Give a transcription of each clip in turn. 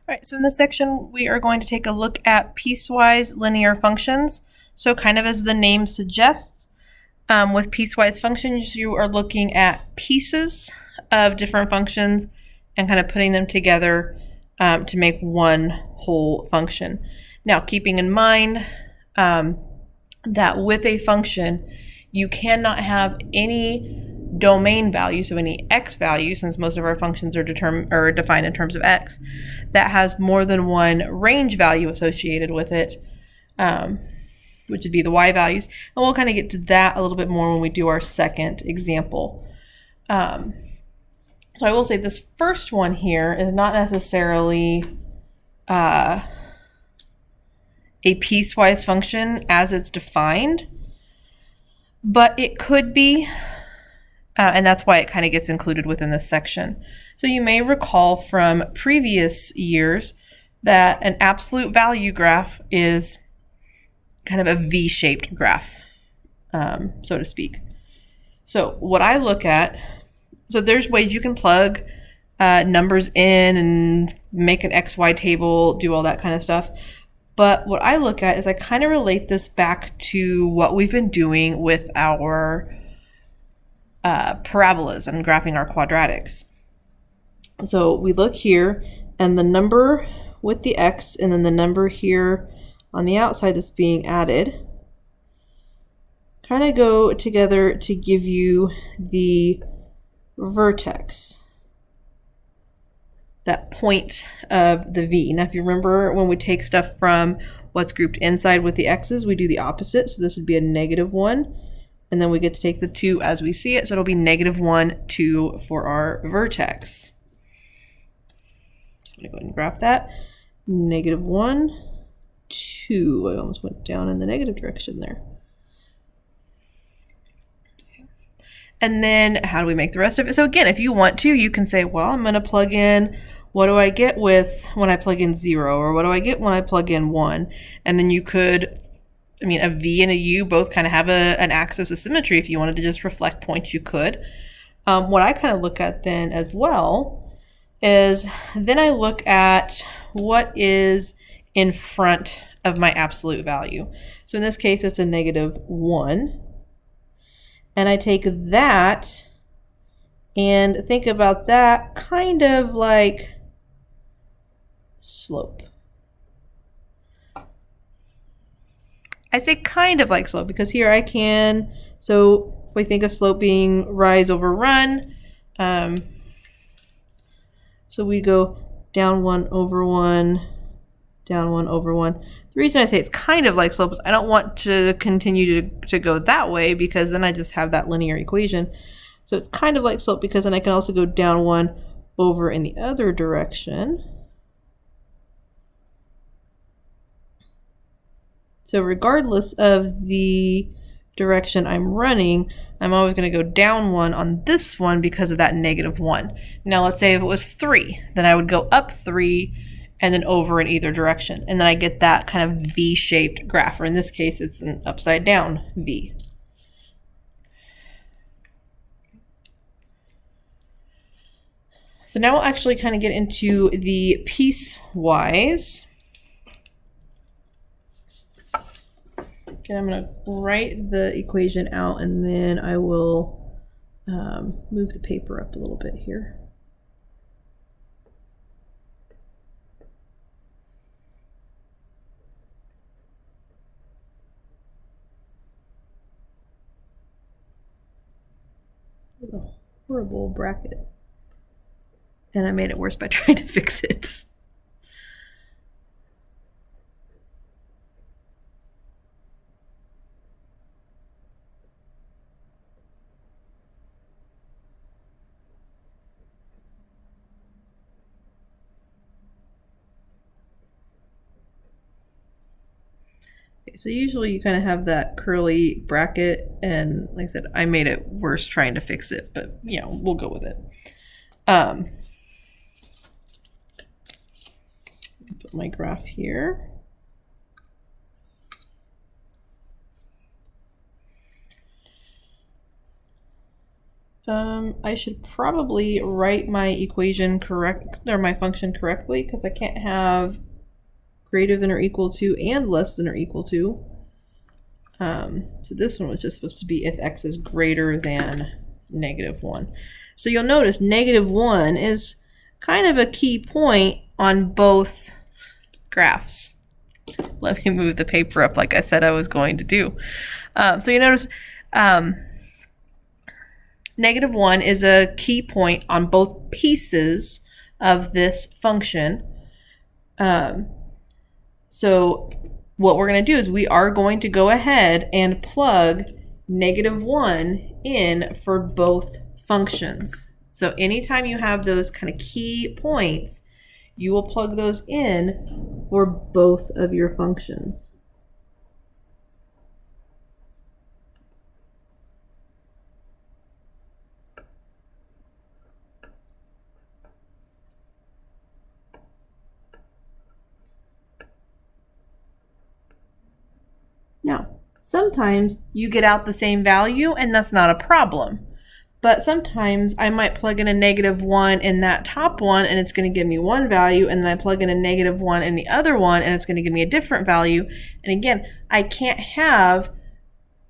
All right, so in this section, we are going to take a look at piecewise linear functions. So kind of as the name suggests, with piecewise functions, you are looking at pieces of different functions and kind of putting them together to make one whole function. Now, keeping in mind that with a function, you cannot have any domain value, so any x value, since most of our functions are defined in terms of x, that has more than one range value associated with it, which would be the y values. And we'll kind of get to that a little bit more when we do our second example. So I will say this first one here is not necessarily a piecewise function as it's defined, but it could be. And that's why it kind of gets included within this section. So you may recall from previous years that an absolute value graph is kind of a V-shaped graph, so to speak. So what I look at, so there's ways you can plug numbers in and make an XY table, do all that kind of stuff. But what I look at is I kind of relate this back to what we've been doing with our parabolas and graphing our quadratics. So we look here, and the number with the x and then the number here on the outside that's being added kind of go together to give you the vertex, that point of the V. Now if you remember, when we take stuff from what's grouped inside with the x's, we do the opposite. So this would be a -1. And then we get to take the 2 as we see it. So it'll be -1, 2 for our vertex. So I'm going to go ahead and graph that. -1, 2. I almost went down in the negative direction there. And then how do we make the rest of it? So again, if you want to, you can say, well, I'm going to plug in, what do I get with when I plug in 0? Or what do I get when I plug in 1? And then you could, I mean, a V and a U both kind of have an axis of symmetry. If you wanted to just reflect points, you could. What I kind of look at then as well is then I look at what is in front of my absolute value. So in this case, it's a -1. And I take that and think about that kind of like slope. I say kind of like slope because here I can, so if we think of slope being rise over run, so we go down 1 over 1, down 1 over 1. The reason I say it's kind of like slope is I don't want to continue to go that way because then I just have that linear equation. So it's kind of like slope because then I can also go down 1 over in the other direction. So regardless of the direction I'm running, I'm always going to go down 1 on this one because of that -1. Now let's say if it was 3, then I would go up 3 and then over in either direction. And then I get that kind of V-shaped graph, or in this case, it's an upside down V. So now we'll actually kind of get into the piecewise. Okay, I'm going to write the equation out and then I will move the paper up a little bit here. It's a horrible bracket. And I made it worse by trying to fix it. So usually you kind of have that curly bracket, and like I said, I made it worse trying to fix it, but you know, we'll go with it. Put my graph here. I should probably write my equation correct, or my function correctly, because I can't have greater than or equal to and less than or equal to. So this one was just supposed to be if x is greater than -1. So you'll notice -1 is kind of a key point on both graphs. Let me move the paper up like I said I was going to do. So you notice -1 is a key point on both pieces of this function. So what we're going to do is we are going to go ahead and plug -1 in for both functions. So anytime you have those kind of key points, you will plug those in for both of your functions. Now, sometimes you get out the same value and that's not a problem. But sometimes I might plug in a -1 in that top one and it's going to give me one value, and then I plug in a -1 in the other one and it's going to give me a different value. And again, I can't have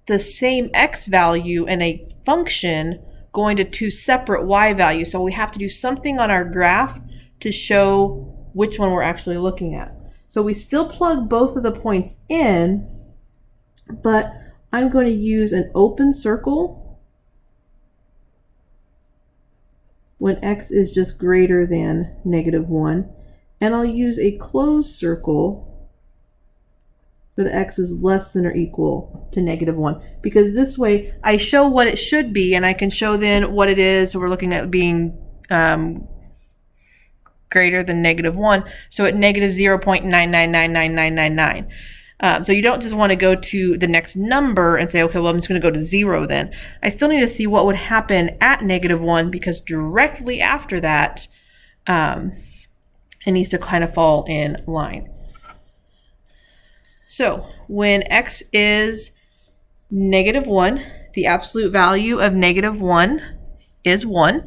the same x value in a function going to two separate y values. So we have to do something on our graph to show which one we're actually looking at. So we still plug both of the points in, but I'm going to use an open circle when x is just greater than -1, and I'll use a closed circle for the x is less than or equal to -1, because this way I show what it should be and I can show then what it is. So we're looking at being greater than -1, so at -0.9999999. So you don't just want to go to the next number and say, okay, well, I'm just going to go to 0 then. I still need to see what would happen at -1, because directly after that, it needs to kind of fall in line. So when x is -1, the absolute value of -1 is 1,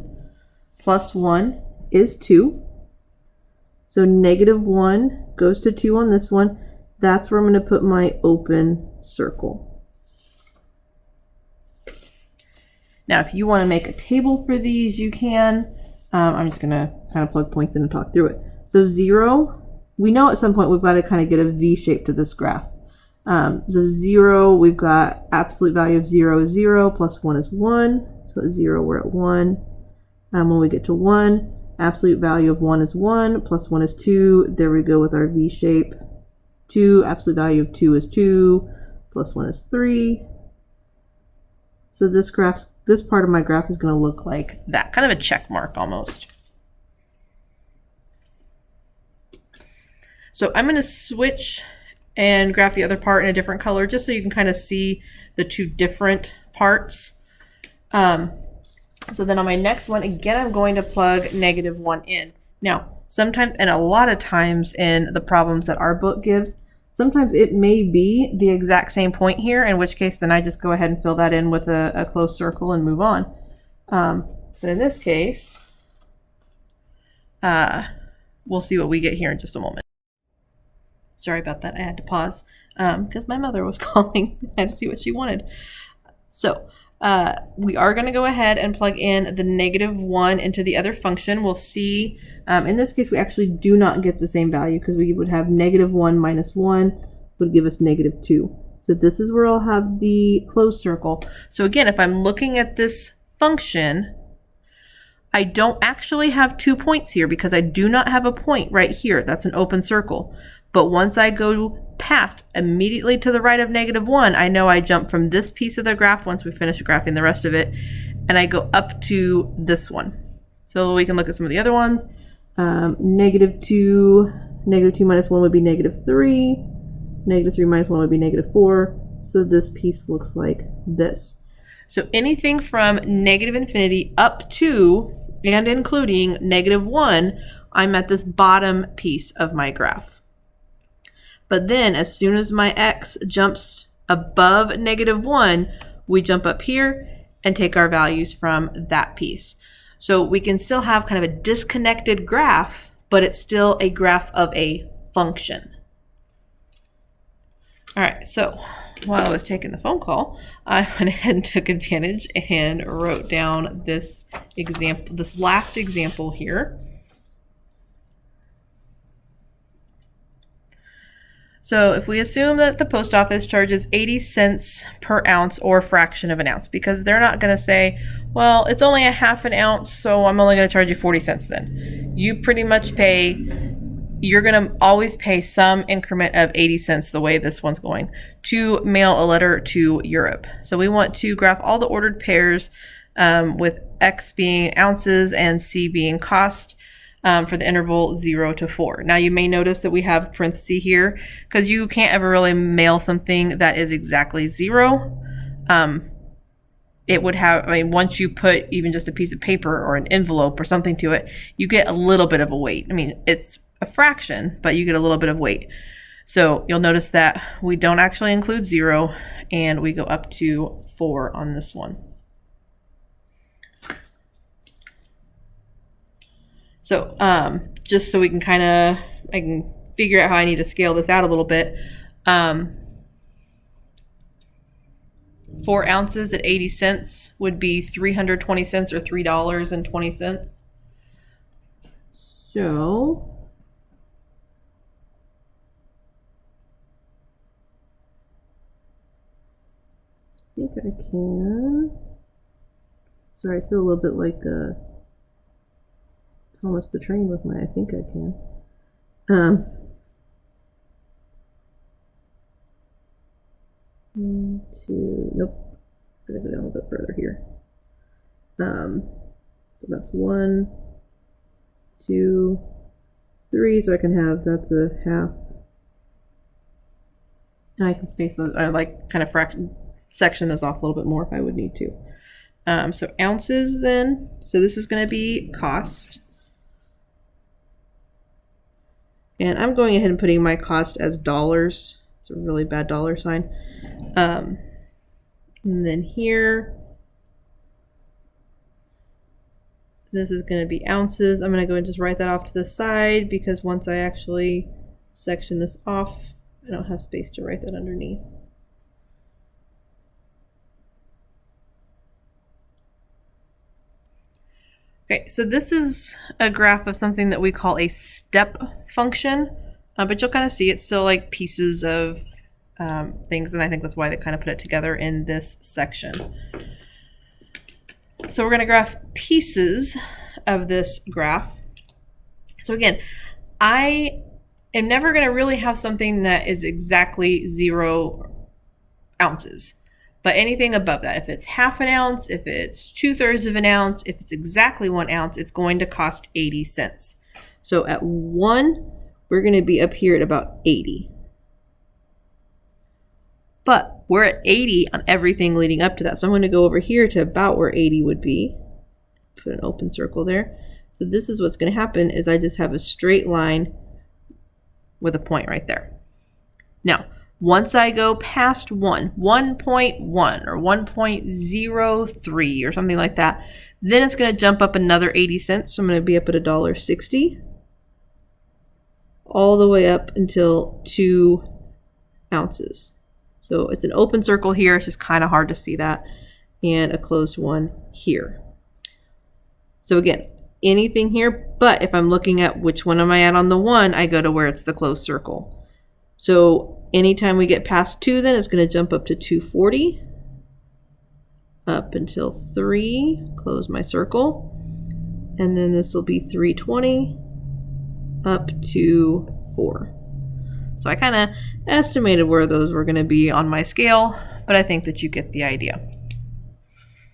plus 1 is 2. So -1 goes to 2 on this one. That's where I'm going to put my open circle. Now, if you want to make a table for these, you can. I'm just going to kind of plug points in and talk through it. So 0, we know at some point we've got to kind of get a V shape to this graph. So 0, we've got absolute value of 0 is 0, plus 1 is 1. So at 0, we're at 1. When we get to 1, absolute value of 1 is 1, plus 1 is 2. There we go with our V shape. 2, absolute value of 2 is 2, plus 1 is 3. So this part of my graph is going to look like that, kind of a check mark almost. So I'm going to switch and graph the other part in a different color just so you can kind of see the two different parts. So then on my next one, again, I'm going to plug -1 in. Now, sometimes, and a lot of times in the problems that our book gives, sometimes it may be the exact same point here, in which case then I just go ahead and fill that in with a closed circle and move on. But in this case, we'll see what we get here in just a moment. Sorry about that, I had to pause because my mother was calling. I had to see what she wanted. So we are going to go ahead and plug in the -1 into the other function. We'll see, in this case, we actually do not get the same value, because we would have -1 minus 1 would give us -2. So this is where I'll have the closed circle. So again, if I'm looking at this function, I don't actually have 2 points here because I do not have a point right here. That's an open circle. But once I go past immediately to the right of -1, I know I jump from this piece of the graph once we finish graphing the rest of it, and I go up to this one. So we can look at some of the other ones. -2 minus 1 would be -3. -3 minus 1 would be -4. So this piece looks like this. So anything from -infinity up to and including -1, I'm at this bottom piece of my graph. But then as soon as my x jumps above -1, we jump up here and take our values from that piece. So we can still have kind of a disconnected graph, but it's still a graph of a function. All right, so while I was taking the phone call, I went ahead and took advantage and wrote down this example, this last example here. So if we assume that the post office charges 80 cents per ounce or fraction of an ounce, because they're not going to say, well, it's only a half an ounce, so I'm only going to charge you 40 cents then. You pretty much pay, you're going to always pay some increment of 80 cents the way this one's going to mail a letter to Europe. So we want to graph all the ordered pairs with X being ounces and C being cost. For the interval 0 to 4. Now you may notice that we have parentheses here because you can't ever really mail something that is exactly 0. It would have, I mean, once you put even just a piece of paper or an envelope or something to it, you get a little bit of a weight. I mean, it's a fraction, but you get a little bit of weight. So you'll notice that we don't actually include 0 and we go up to 4 on this one. So just so we can kind of, I can figure out how I need to scale this out a little bit. 4 ounces at 80 cents would be 320 cents or $3.20. So I think I can. Sorry, I feel a little bit like Thomas the Train with my I think I can. Nope. Gotta go down a little bit further here. So that's 1, 2, 3. So I can have, that's a half. And I can space those, I like kind of section those off a little bit more if I would need to. So ounces then. So this is going to be cost. And I'm going ahead and putting my cost as dollars. It's a really bad dollar sign. And then here, this is going to be ounces. I'm going to go and just write that off to the side because once I actually section this off, I don't have space to write that underneath. Okay, so this is a graph of something that we call a step function, but you'll kind of see it's still like pieces of things, and I think that's why they kind of put it together in this section. So we're going to graph pieces of this graph. So again, I am never going to really have something that is exactly 0 ounces. But anything above that, if it's half an ounce, if it's 2/3 of an ounce, if it's exactly 1 ounce, it's going to cost 80 cents. So at 1, we're going to be up here at about 80. But we're at 80 on everything leading up to that. So I'm going to go over here to about where 80 would be. Put an open circle there. So this is what's going to happen is I just have a straight line with a point right there. Now, once I go past 1.1 or 1.03 or something like that, then it's going to jump up another 80 cents. So I'm going to be up at $1.60 all the way up until 2 ounces. So it's an open circle here. It's just kind of hard to see that, and a closed one here. So again, anything here, but if I'm looking at which one am I at on the 1, I go to where it's the closed circle. So anytime we get past 2, then it's going to jump up to 240, up until 3, close my circle, and then this will be 320, up to 4. So I kind of estimated where those were going to be on my scale, but I think that you get the idea.